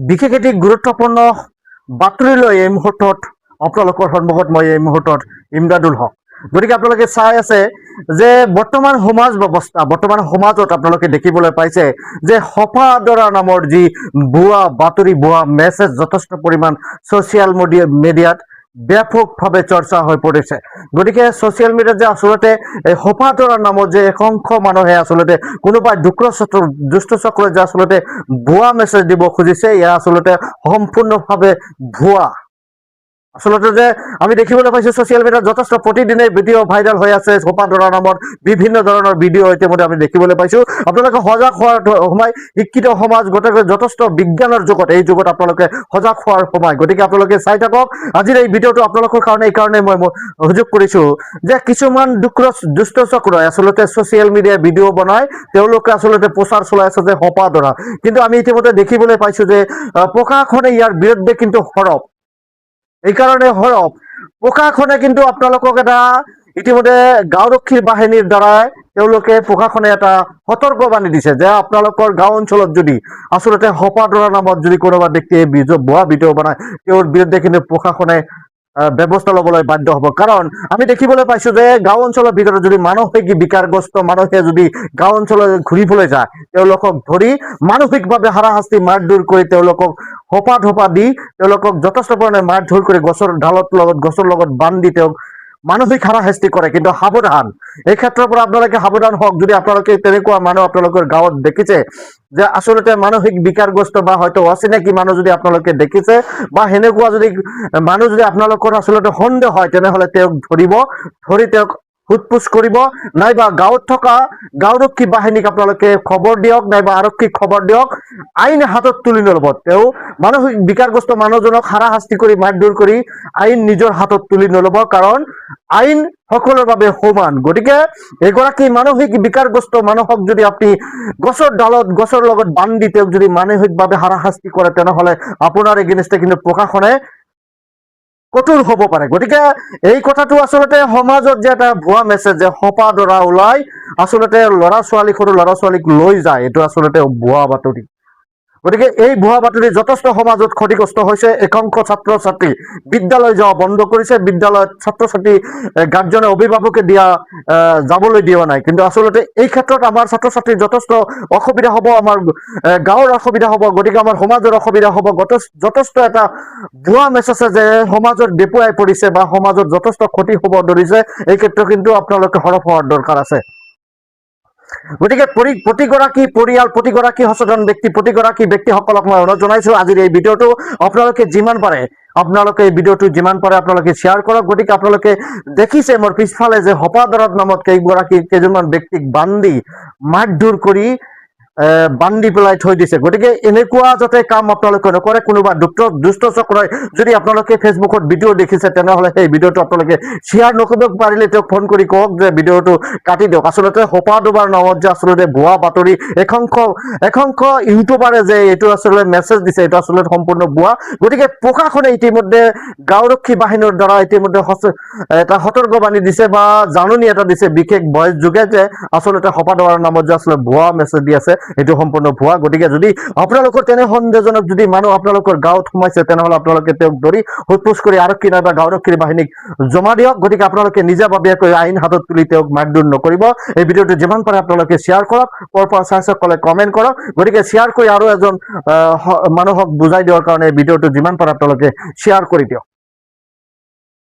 বিশেষ এটি গুৰুত্বপূৰ্ণ বাতৰি লৈ এই মুহূৰ্তত আপোনালোকৰ সন্মুখত মই এই মুহূৰ্তত ইমদাদুল হক। গতিকে আপোনালোকে চাই আছে যে বৰ্তমান সমাজ ব্যৱস্থা, বৰ্তমান সমাজত আপোনালোকে দেখিবলৈ পাইছে যে হপা আদৰা নামৰ যি ভুৱা বাতৰি, ভুৱা মেছেজ যথেষ্ট পৰিমাণ ছ'চিয়েল মিডিয়াত ব্যাপকভাৱে চৰ্চা হৈ পৰিছে। গতিকে ছ'চিয়েল মিডিয়াত যে আচলতে এই হপা আদৰা নামৰ যে একাংশ মানুহে আচলতে কোনোবাই দুষ্ট চক্ৰই যে আচলতে ভুৱা মেছেজ দিব খুজিছে, এয়া আচলতে সম্পূৰ্ণভাৱে ভুৱা। আচলতে যে আমি দেখিবলৈ পাইছো ছ'চিয়েল মিডিয়াত যথেষ্ট প্ৰতিদিনে ভিডিঅ' ভাইৰেল হৈ আছে হপা আদৰা নামৰ বিভিন্ন ধৰণৰ ভিডিঅ' ইতিমধ্যে আমি দেখিবলৈ পাইছো। আপোনালোকে সজাগ হোৱাৰ সময়, শিক্ষিত সমাজ গোটেই যথেষ্ট বিজ্ঞানৰ যুগত, এই যুগত আপোনালোকে সজাগ হোৱাৰ সময়। গতিকে আপোনালোকে চাই থাকক আজিৰ এই ভিডিঅ'টো আপোনালোকৰ কাৰণে। এইকাৰণে মই সুযোগ কৰিছো যে কিছুমান দুষ্ট চক্ৰই আচলতে ছ'চিয়েল মিডিয়াৰ ভিডিঅ' বনাই তেওঁলোকে আচলতে প্ৰচাৰ চলাই আছে যে হপা আদৰা, কিন্তু আমি ইতিমধ্যে দেখিবলৈ পাইছো যে প্ৰশাসনে ইয়াৰ বিৰুদ্ধে কিন্তু সৰব। এইকাৰণে সৰব প্ৰশাসনে কিন্তু আপোনালোকক এটা ইতিমধ্যে গাঁওৰক্ষী বাহিনীৰ দ্বাৰাই তেওঁলোকে প্ৰশাসনে এটা সতৰ্কবাণী দিছে যে আপোনালোকৰ গাঁও অঞ্চলত যদি আচলতে হপা আদৰা নামত যদি কোনোবা ব্যক্তিয়ে ভুৱা ভিডিঅ' বনায় তেওঁৰ বিৰুদ্ধে কিন্তু প্ৰশাসনে ব্যৱস্থা ল'বলৈ বাধ্য হ'ব। কাৰণ আমি দেখিবলৈ পাইছো যে গাঁও অঞ্চলৰ ভিতৰত যদি মানসিক বিকাৰগ্ৰস্ত মানুহে যদি গাঁও অঞ্চলত ঘূৰিবলৈ যায়, তেওঁলোকক ধৰি মানসিকভাৱে হাৰাশাস্তি মাৰধৰ কৰি তেওঁলোকক ধপা দি তেওঁলোকক যথেষ্ট পৰিমাণে মাৰধৰ কৰি গছৰ লগত বান্ধি তেওঁক মানসিক হাৰাশাস্তি কৰে। কিন্তু সাৱধান, এই ক্ষেত্ৰৰ পৰা আপোনালোকে সাৱধান হওক। যদি আপোনালোকে তেনেকুৱা মানুহ আপোনালোকৰ গাঁৱত দেখিছে যে আচলতে মানসিক বিকাৰগ্ৰস্ত বা হয়তো অচিনাকি মানুহ যদি আপোনালোকে দেখিছে বা সেনেকুৱা যদি মানুহ যদি আপোনালোকৰ আচলতে সন্দেহ হয়, তেনেহ'লে তেওঁক ধৰি তেওঁক সোধপোছ কৰিব, নাইবা গাঁৱত থকা গাঁওৰক্ষী বাহিনীক আপোনালোকে খবৰ দিয়ক, নাইবা আৰক্ষীক খবৰ দিয়ক। আইন হাতত তুলি নল'ব। তেওঁ মানসিক বিকাৰগ্ৰস্ত মানুহজনক হাৰাশাস্তি কৰি মাৰধৰ কৰি আইন নিজৰ হাতত তুলি নল'ব, কাৰণ আইন সকলোৰ বাবে সমান। গতিকে এগৰাকী মানসিক বিকাৰগ্ৰস্ত মানুহক যদি আপুনি গছৰ লগত বান্ধি তেওঁক যদি মানসিকভাৱে হাৰাশাস্তি কৰে, তেনেহ'লে আপোনাৰ এগেইনষ্টে কিন্তু প্ৰশাসনে কঠোৰ হ'ব পাৰে। গতিকে এই কথাটো আচলতে সমাজত যে এটা ভুৱা মেছেজ যে হপা আদৰা ওলাই আচলতে সৰু ল'ৰা ছোৱালীক লৈ যায়, এইটো আচলতে ভুৱা বাতৰি। গতিকে এই ভুৱা বাতৰি যথেষ্ট সমাজত ক্ষতিগ্ৰস্ত হৈছে। একাংশ ছাত্ৰ ছাত্ৰী বিদ্যালয় যোৱা বন্ধ কৰিছে, বিদ্যালয়ত ছাত্ৰ ছাত্ৰী গাৰ্জেনে অভিভাৱকে যাবলৈ দিয়া নাই। কিন্তু আচলতে এই ক্ষেত্ৰত আমাৰ ছাত্ৰ ছাত্ৰীৰ যথেষ্ট অসুবিধা হ'ব, আমাৰ গাঁৱৰ অসুবিধা হ'ব, গতিকে আমাৰ সমাজৰ অসুবিধা হ'ব। যথেষ্ট এটা ভুৱা মেছেজে যে সমাজত বেপুৱাই পৰিছে বা সমাজত যথেষ্ট ক্ষতি হ'ব ধৰিছে, এই ক্ষেত্ৰত কিন্তু আপোনালোকে সৰব হোৱাৰ দৰকাৰ আছে। গতিকে প্ৰতিগৰাকী পৰিয়াল, প্ৰতিগৰাকী সচেতন ব্যক্তি, প্ৰতিগৰাকী ব্যক্তিসকলক মই অনুৰোধ জনাইছো আজিৰ এই ভিডিঅ'টো আপোনালোকে যিমান পাৰে আপোনালোকে শ্বেয়াৰ কৰক। গতিকে আপোনালোকে দেখিছে মোৰ পিছফালে যে হপা আদৰা নামত কেইজনমান ব্যক্তিক মাৰধৰ কৰি বান্ধি পেলাই থৈ দিছে। গতিকে এনেকুৱা যাতে কাম আপোনালোকে নকৰে। কোনোবা দুষ্ট চক্ৰই যদি আপোনালোকে ফেচবুকত ভিডিঅ' দেখিছে, তেনেহ'লে সেই ভিডিঅ'টো আপোনালোকে শ্বেয়াৰ নকৰিব, পাৰিলে তেওঁক ফোন কৰি কওক যে ভিডিঅ'টো কাটি দিয়ক। আচলতে হপা আদৰাৰ নামত যে আচলতে ভুৱা বাতৰি একাংশ ইউটিউবাৰে যে এইটো আচলতে মেছেজ দিছে, এইটো আচলতে সম্পূৰ্ণ ভুৱা। গতিকে প্ৰশাসনে ইতিমধ্যে গাঁওৰক্ষী বাহিনীৰ দ্বাৰা ইতিমধ্যে এটা সতৰ্কবাণী দিছে বা জাননী এটা দিছে বিশেষ ভইচ যোগে যে আচলতে হপা আদৰাৰ নামত যে আচলতে ভুৱা মেছেজ দি আছে, এইটো সম্পূৰ্ণ ভুৱা। গতিকে যদি আপোনালোকৰ তেনে সন্দেহজনক যদি মানুহ আপোনালোকৰ গাঁৱত সোমাইছে, তেনেহ'লে আপোনালোকে তেওঁক ধৰি সোধপোছ কৰি আৰক্ষী নাইবা গাঁওৰক্ষী বাহিনীক জমা দিয়ক। গতিকে আপোনালোকে নিজাববীয়াকৈ আইন হাতত তুলি তেওঁক মাৰধৰ নকৰিব। এই ভিডিঅ'টো যিমান পাৰে আপোনালোকে শ্বেয়াৰ কৰক, ক'ৰ পৰা চাইছে ক'লে কমেণ্ট কৰক। গতিকে শ্বেয়াৰ কৰি আৰু এজন মানুহক বুজাই দিয়াৰ কাৰণে ভিডিঅ'টো যিমান পাৰে আপোনালোকে শ্বেয়াৰ কৰি দিয়ক।